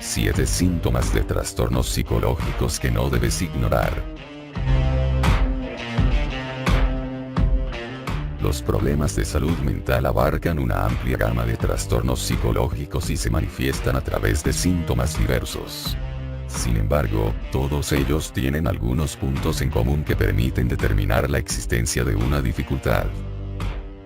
7 síntomas de trastornos psicológicos que no debes ignorar. Los problemas de salud mental abarcan una amplia gama de trastornos psicológicos y se manifiestan a través de síntomas diversos. Sin embargo, todos ellos tienen algunos puntos en común que permiten determinar la existencia de una dificultad.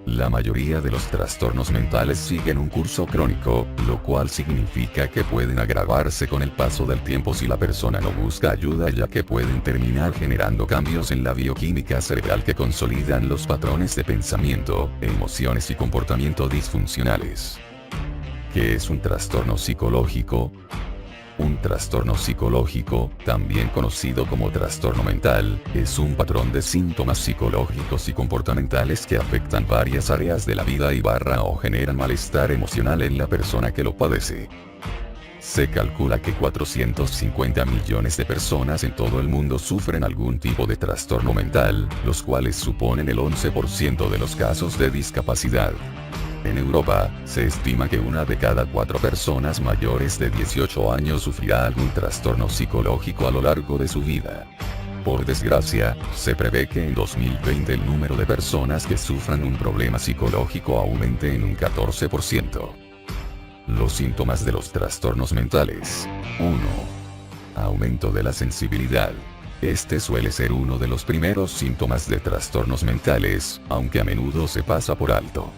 La mayoría de los trastornos mentales siguen un curso crónico, lo cual significa que pueden agravarse con el paso del tiempo si la persona no busca ayuda, ya que pueden terminar generando cambios en la bioquímica cerebral que consolidan los patrones de pensamiento, emociones y comportamiento disfuncionales. ¿Qué es un trastorno psicológico? Un trastorno psicológico, también conocido como trastorno mental, es un patrón de síntomas psicológicos y comportamentales que afectan varias áreas de la vida o generan malestar emocional en la persona que lo padece. Se calcula que 450 millones de personas en todo el mundo sufren algún tipo de trastorno mental, los cuales suponen el 11% de los casos de discapacidad. En Europa, se estima que 1 de cada 4 personas mayores de 18 años sufrirá algún trastorno psicológico a lo largo de su vida. Por desgracia, se prevé que en 2020 el número de personas que sufran un problema psicológico aumente en un 14%. Los síntomas de los trastornos mentales. 1. Aumento de la sensibilidad. Este suele ser uno de los primeros síntomas de trastornos mentales, aunque a menudo se pasa por alto.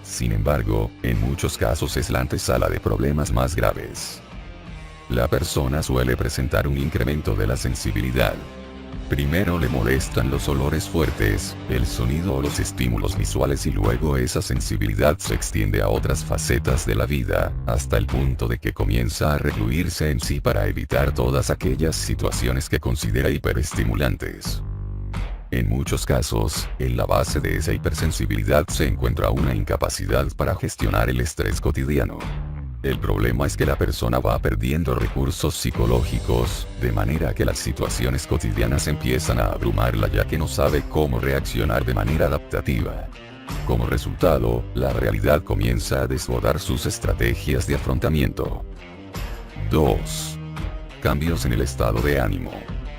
Sin embargo, en muchos casos es la antesala de problemas más graves. La persona suele presentar un incremento de la sensibilidad. Primero le molestan los olores fuertes, el sonido o los estímulos visuales y luego esa sensibilidad se extiende a otras facetas de la vida, hasta el punto de que comienza a recluirse en sí para evitar todas aquellas situaciones que considera hiperestimulantes. En muchos casos, en la base de esa hipersensibilidad se encuentra una incapacidad para gestionar el estrés cotidiano. El problema es que la persona va perdiendo recursos psicológicos, de manera que las situaciones cotidianas empiezan a abrumarla ya que no sabe cómo reaccionar de manera adaptativa. Como resultado, la realidad comienza a desbordar sus estrategias de afrontamiento. 2. Cambios en el estado de ánimo.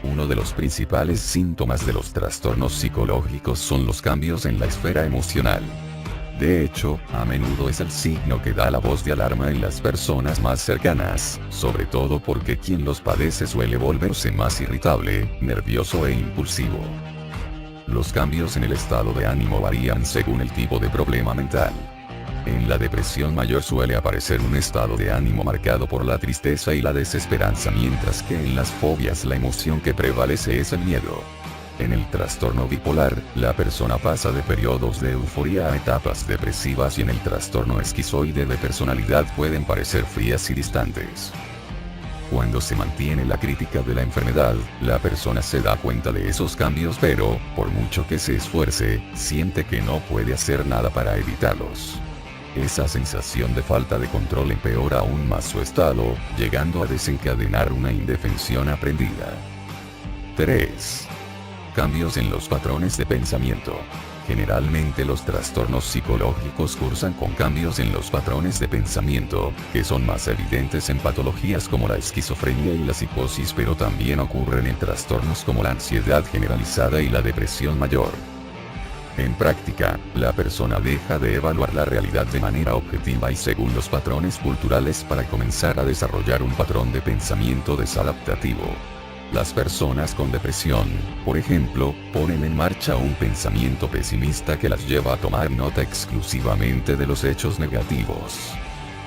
Uno de los principales síntomas de los trastornos psicológicos son los cambios en la esfera emocional. De hecho, a menudo es el signo que da la voz de alarma en las personas más cercanas, sobre todo porque quien los padece suele volverse más irritable, nervioso e impulsivo. Los cambios en el estado de ánimo varían según el tipo de problema mental. En la depresión mayor suele aparecer un estado de ánimo marcado por la tristeza y la desesperanza, mientras que en las fobias la emoción que prevalece es el miedo. En el trastorno bipolar, la persona pasa de periodos de euforia a etapas depresivas y en el trastorno esquizoide de personalidad pueden parecer frías y distantes. Cuando se mantiene la crítica de la enfermedad, la persona se da cuenta de esos cambios pero, por mucho que se esfuerce, siente que no puede hacer nada para evitarlos. Esa sensación de falta de control empeora aún más su estado, llegando a desencadenar una indefensión aprendida. 3. Cambios en los patrones de pensamiento. Generalmente los trastornos psicológicos cursan con cambios en los patrones de pensamiento, que son más evidentes en patologías como la esquizofrenia y la psicosis, pero también ocurren en trastornos como la ansiedad generalizada y la depresión mayor. En práctica, la persona deja de evaluar la realidad de manera objetiva y según los patrones culturales para comenzar a desarrollar un patrón de pensamiento desadaptativo. Las personas con depresión, por ejemplo, ponen en marcha un pensamiento pesimista que las lleva a tomar nota exclusivamente de los hechos negativos.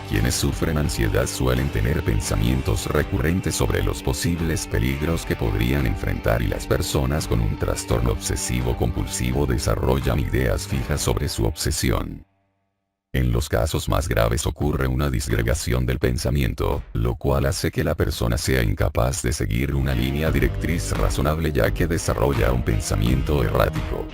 Quienes sufren ansiedad suelen tener pensamientos recurrentes sobre los posibles peligros que podrían enfrentar y las personas con un trastorno obsesivo-compulsivo desarrollan ideas fijas sobre su obsesión. En los casos más graves ocurre una disgregación del pensamiento, lo cual hace que la persona sea incapaz de seguir una línea directriz razonable ya que desarrolla un pensamiento errático.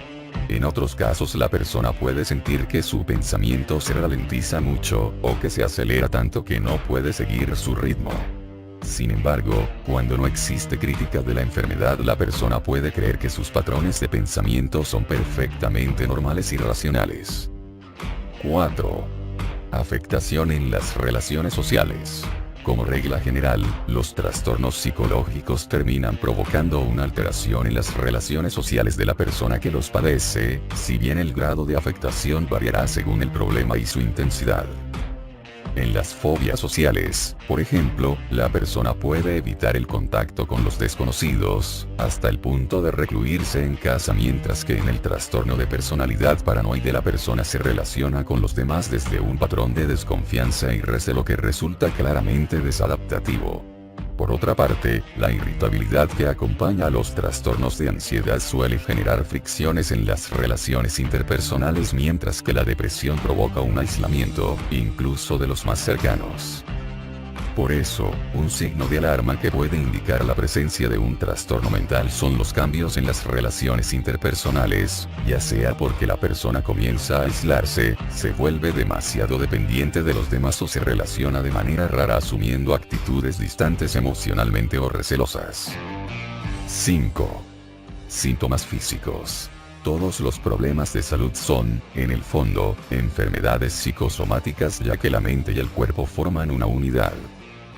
En otros casos la persona puede sentir que su pensamiento se ralentiza mucho, o que se acelera tanto que no puede seguir su ritmo. Sin embargo, cuando no existe crítica de la enfermedad, la persona puede creer que sus patrones de pensamiento son perfectamente normales y racionales. 4. Afectación en las relaciones sociales. Como regla general, los trastornos psicológicos terminan provocando una alteración en las relaciones sociales de la persona que los padece, si bien el grado de afectación variará según el problema y su intensidad. En las fobias sociales, por ejemplo, la persona puede evitar el contacto con los desconocidos, hasta el punto de recluirse en casa, mientras que en el trastorno de personalidad paranoide la persona se relaciona con los demás desde un patrón de desconfianza y recelo que resulta claramente desadaptativo. Por otra parte, la irritabilidad que acompaña a los trastornos de ansiedad suele generar fricciones en las relaciones interpersonales, mientras que la depresión provoca un aislamiento, incluso de los más cercanos. Por eso, un signo de alarma que puede indicar la presencia de un trastorno mental son los cambios en las relaciones interpersonales, ya sea porque la persona comienza a aislarse, se vuelve demasiado dependiente de los demás o se relaciona de manera rara asumiendo actitudes distantes emocionalmente o recelosas. 5. Síntomas físicos. Todos los problemas de salud son, en el fondo, enfermedades psicosomáticas, ya que la mente y el cuerpo forman una unidad.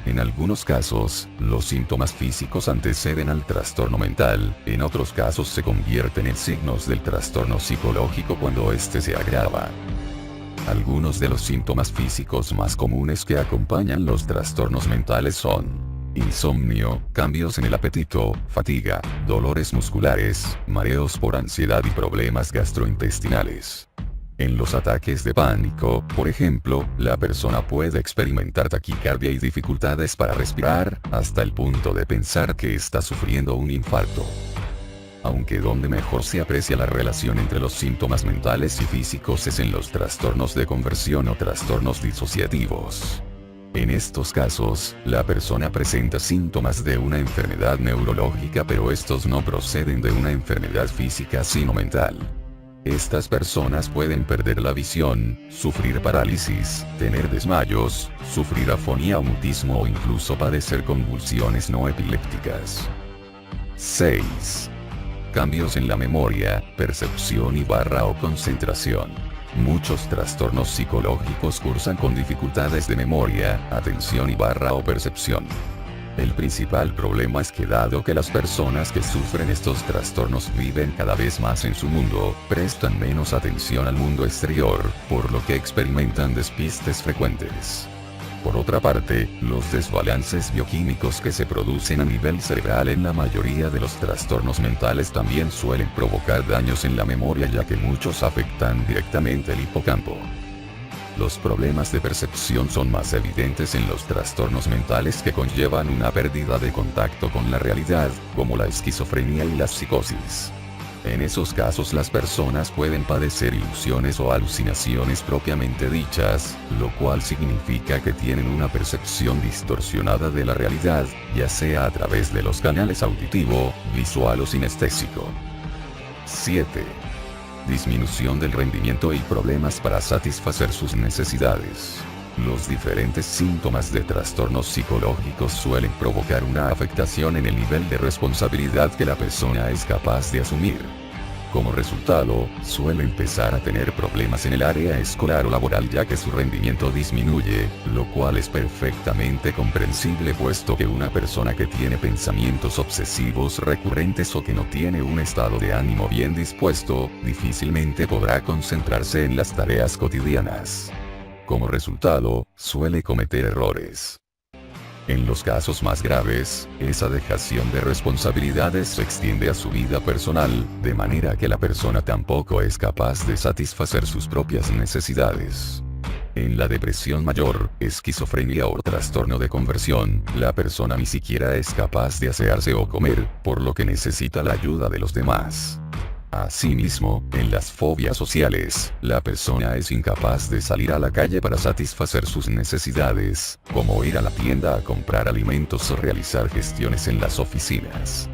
En algunos casos, los síntomas físicos anteceden al trastorno mental, en otros casos se convierten en signos del trastorno psicológico cuando éste se agrava. Algunos de los síntomas físicos más comunes que acompañan los trastornos mentales son insomnio, cambios en el apetito, fatiga, dolores musculares, mareos por ansiedad y problemas gastrointestinales. En los ataques de pánico, por ejemplo, la persona puede experimentar taquicardia y dificultades para respirar, hasta el punto de pensar que está sufriendo un infarto. Aunque donde mejor se aprecia la relación entre los síntomas mentales y físicos es en los trastornos de conversión o trastornos disociativos. En estos casos, la persona presenta síntomas de una enfermedad neurológica, pero estos no proceden de una enfermedad física sino mental. Estas personas pueden perder la visión, sufrir parálisis, tener desmayos, sufrir afonía o mutismo o incluso padecer convulsiones no epilépticas. 6. Cambios en la memoria, percepción o concentración. Muchos trastornos psicológicos cursan con dificultades de memoria, atención o percepción. El principal problema es que dado que las personas que sufren estos trastornos viven cada vez más en su mundo, prestan menos atención al mundo exterior, por lo que experimentan despistes frecuentes. Por otra parte, los desbalances bioquímicos que se producen a nivel cerebral en la mayoría de los trastornos mentales también suelen provocar daños en la memoria, ya que muchos afectan directamente el hipocampo. Los problemas de percepción son más evidentes en los trastornos mentales que conllevan una pérdida de contacto con la realidad, como la esquizofrenia y la psicosis. En esos casos las personas pueden padecer ilusiones o alucinaciones propiamente dichas, lo cual significa que tienen una percepción distorsionada de la realidad, ya sea a través de los canales auditivo, visual o sinestésico. 7. Disminución del rendimiento y problemas para satisfacer sus necesidades. Los diferentes síntomas de trastornos psicológicos suelen provocar una afectación en el nivel de responsabilidad que la persona es capaz de asumir. Como resultado, suele empezar a tener problemas en el área escolar o laboral, ya que su rendimiento disminuye, lo cual es perfectamente comprensible, puesto que una persona que tiene pensamientos obsesivos recurrentes o que no tiene un estado de ánimo bien dispuesto, difícilmente podrá concentrarse en las tareas cotidianas. Como resultado, suele cometer errores. En los casos más graves, esa dejación de responsabilidades se extiende a su vida personal, de manera que la persona tampoco es capaz de satisfacer sus propias necesidades. En la depresión mayor, esquizofrenia o trastorno de conversión, la persona ni siquiera es capaz de asearse o comer, por lo que necesita la ayuda de los demás. Asimismo, en las fobias sociales, la persona es incapaz de salir a la calle para satisfacer sus necesidades, como ir a la tienda a comprar alimentos o realizar gestiones en las oficinas.